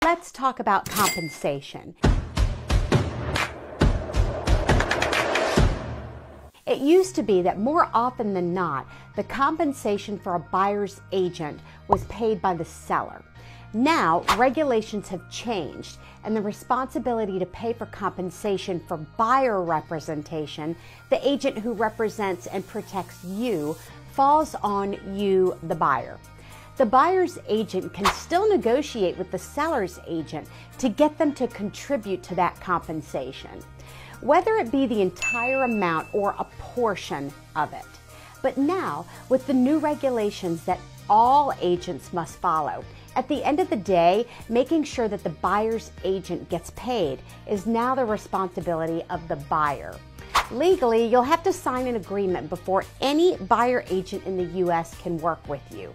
let's talk about compensation. It used to be that more often than not, the compensation for a buyer's agent was paid by the seller. Now, regulations have changed, and the responsibility to pay for compensation for buyer representation, the agent who represents and protects you, falls on you, the buyer. The buyer's agent can still negotiate with the seller's agent to get them to contribute to that compensation, whether it be the entire amount or a portion of it. But now, with the new regulations that all agents must follow, at the end of the day, making sure that the buyer's agent gets paid is now the responsibility of the buyer. Legally, you'll have to sign an agreement before any buyer agent in the U.S. can work with you.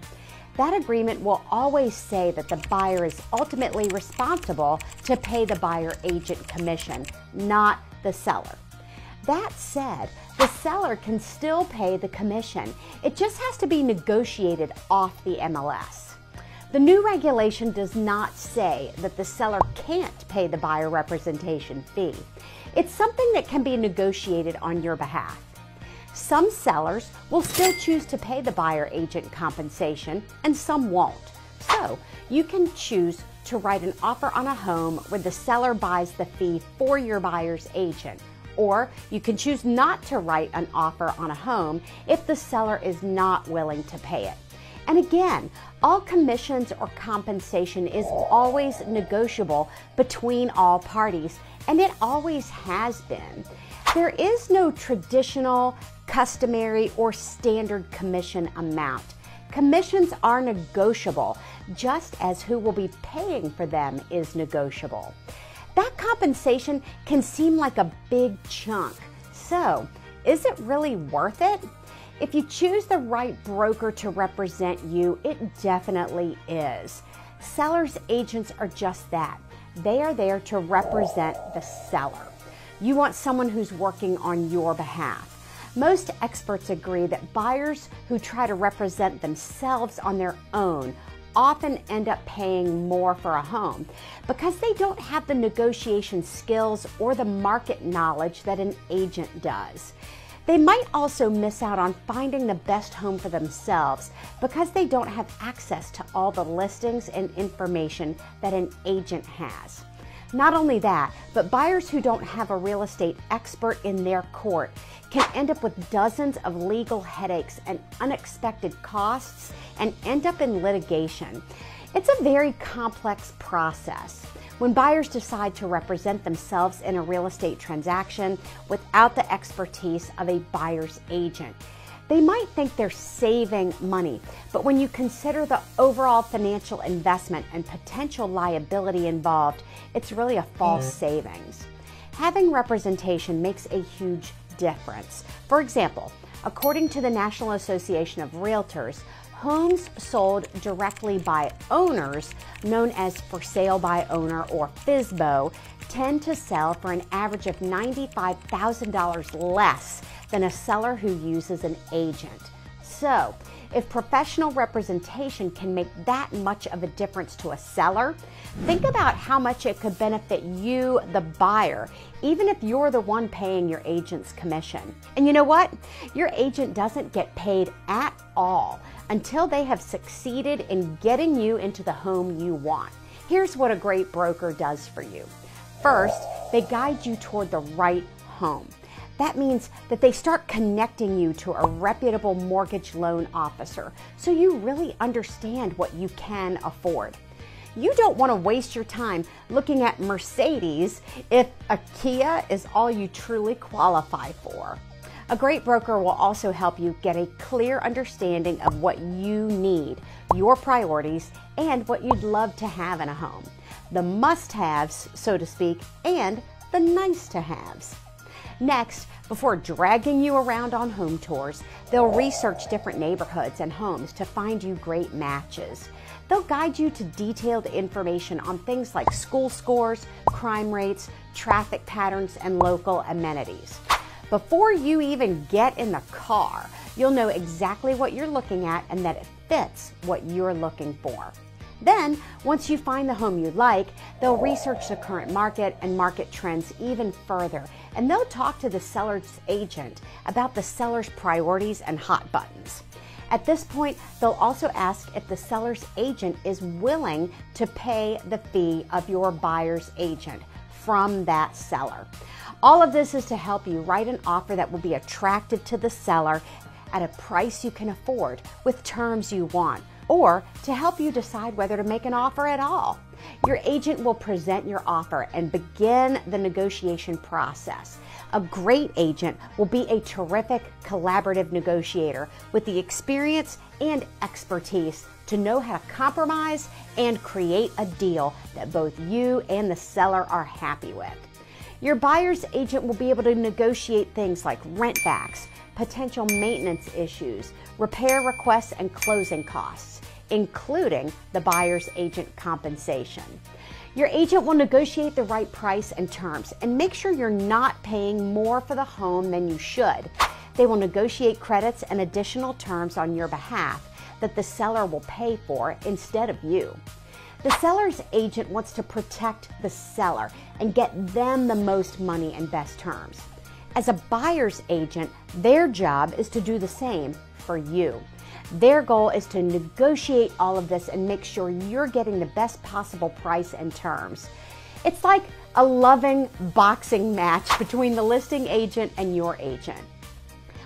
That agreement will always say that the buyer is ultimately responsible to pay the buyer agent commission, not the seller. That said, the seller can still pay the commission. It just has to be negotiated off the MLS. The new regulation does not say that the seller can't pay the buyer representation fee. It's something that can be negotiated on your behalf. Some sellers will still choose to pay the buyer agent compensation and some won't. So you can choose to write an offer on a home where the seller buys the fee for your buyer's agent. Or you can choose not to write an offer on a home if the seller is not willing to pay it. And again, all commissions or compensation is always negotiable between all parties, and it always has been. There is no traditional, customary, or standard commission amount. Commissions are negotiable, just as who will be paying for them is negotiable. That compensation can seem like a big chunk. So, is it really worth it? If you choose the right broker to represent you, it definitely is. Sellers' agents are just that. They are there to represent the seller. You want someone who's working on your behalf. Most experts agree that buyers who try to represent themselves on their own often end up paying more for a home because they don't have the negotiation skills or the market knowledge that an agent does. They might also miss out on finding the best home for themselves because they don't have access to all the listings and information that an agent has. Not only that, but buyers who don't have a real estate expert in their court can end up with dozens of legal headaches and unexpected costs and end up in litigation. It's a very complex process. When buyers decide to represent themselves in a real estate transaction without the expertise of a buyer's agent, they might think they're saving money, but when you consider the overall financial investment and potential liability involved, it's really a false savings. Having representation makes a huge difference. For example, according to the National Association of Realtors, homes sold directly by owners, known as for sale by owner or FSBO, tend to sell for an average of $95,000 less than a seller who uses an agent. So, if professional representation can make that much of a difference to a seller, think about how much it could benefit you, the buyer, even if you're the one paying your agent's commission. And you know what? Your agent doesn't get paid at all until they have succeeded in getting you into the home you want. Here's what a great broker does for you. First, they guide you toward the right home. That means that they start connecting you to a reputable mortgage loan officer so you really understand what you can afford. You don't want to waste your time looking at Mercedes if a Kia is all you truly qualify for. A great broker will also help you get a clear understanding of what you need, your priorities, and what you'd love to have in a home. The must-haves, so to speak, and the nice-to-haves. Next, before dragging you around on home tours, they'll research different neighborhoods and homes to find you great matches. They'll guide you to detailed information on things like school scores, crime rates, traffic patterns, and local amenities. Before you even get in the car, you'll know exactly what you're looking at and that it fits what you're looking for. Then, once you find the home you like, they'll research the current market and market trends even further, and they'll talk to the seller's agent about the seller's priorities and hot buttons. At this point, they'll also ask if the seller's agent is willing to pay the fee of your buyer's agent from that seller. All of this is to help you write an offer that will be attractive to the seller at a price you can afford with terms you want, or to help you decide whether to make an offer at all. Your agent will present your offer and begin the negotiation process. A great agent will be a terrific collaborative negotiator with the experience and expertise to know how to compromise and create a deal that both you and the seller are happy with. Your buyer's agent will be able to negotiate things like rent backs, potential maintenance issues, repair requests, and closing costs, including the buyer's agent compensation. Your agent will negotiate the right price and terms and make sure you're not paying more for the home than you should. They will negotiate credits and additional terms on your behalf that the seller will pay for instead of you. The seller's agent wants to protect the seller and get them the most money and best terms. As a buyer's agent, their job is to do the same for you. Their goal is to negotiate all of this and make sure you're getting the best possible price and terms. It's like a loving boxing match between the listing agent and your agent.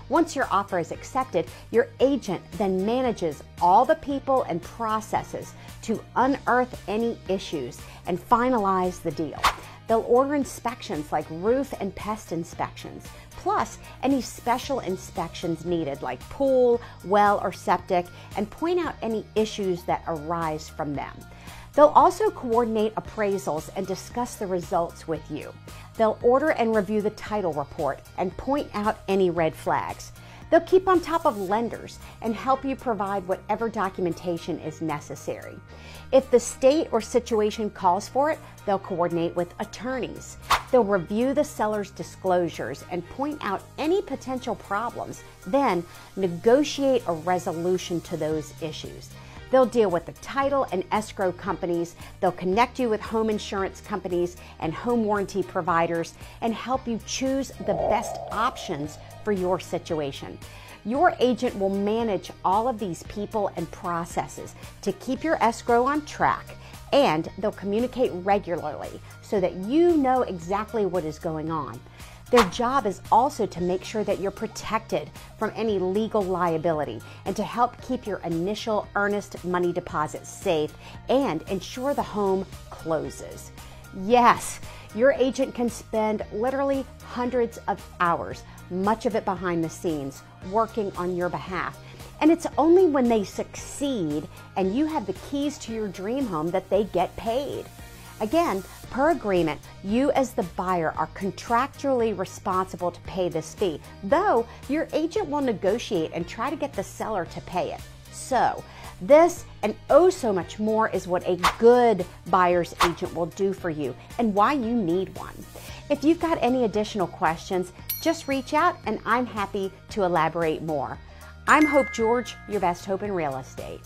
Once your offer is accepted, your agent then manages all the people and processes to unearth any issues and finalize the deal. They'll order inspections like roof and pest inspections, plus any special inspections needed like pool, well, or septic, and point out any issues that arise from them. They'll also coordinate appraisals and discuss the results with you. They'll order and review the title report and point out any red flags. They'll keep on top of lenders and help you provide whatever documentation is necessary. If the state or situation calls for it, they'll coordinate with attorneys. They'll review the seller's disclosures and point out any potential problems, then negotiate a resolution to those issues. They'll deal with the title and escrow companies. They'll connect you with home insurance companies and home warranty providers and help you choose the best options for your situation. Your agent will manage all of these people and processes to keep your escrow on track, and they'll communicate regularly so that you know exactly what is going on. Their job is also to make sure that you're protected from any legal liability and to help keep your initial earnest money deposit safe and ensure the home closes. Yes, your agent can spend literally hundreds of hours, much of it behind the scenes, working on your behalf. And it's only when they succeed and you have the keys to your dream home that they get paid. Again, per agreement, you as the buyer are contractually responsible to pay this fee, though your agent will negotiate and try to get the seller to pay it. So, this and oh so much more is what a good buyer's agent will do for you and why you need one. If you've got any additional questions, just reach out and I'm happy to elaborate more. I'm Hope George, your best hope in real estate.